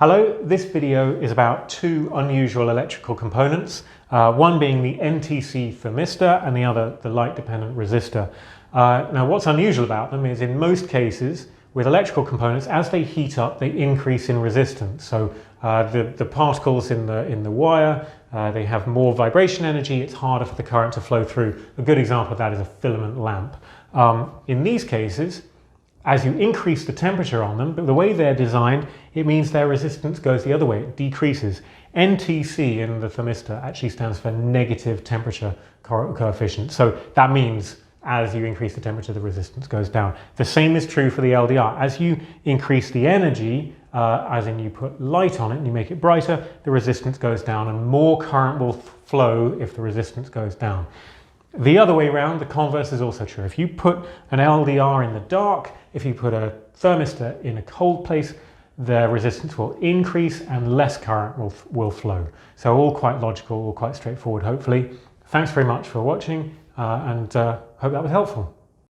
Hello, this video is about two unusual electrical components, one being the NTC thermistor and the other the light-dependent resistor. Now what's unusual about them is in most cases with electrical components, as they heat up, they increase in resistance. So the particles in the wire, they have more vibration energy, it's harder for the current to flow through. A good example of that is a filament lamp. In these cases, as you increase the temperature on them, but the way they're designed, it means their resistance goes the other way, it decreases. NTC in the thermistor actually stands for negative temperature coefficient. So that means as you increase the temperature, the resistance goes down. The same is true for the LDR. As you increase the energy, as in you put light on it and you make it brighter, the resistance goes down and more current will flow if the resistance goes down. The other way around, the converse is also true. If you put an LDR in the dark, if you put a thermistor in a cold place, the resistance will increase and less current will flow. So all quite logical, all quite straightforward, hopefully. Thanks very much for watching and hope that was helpful.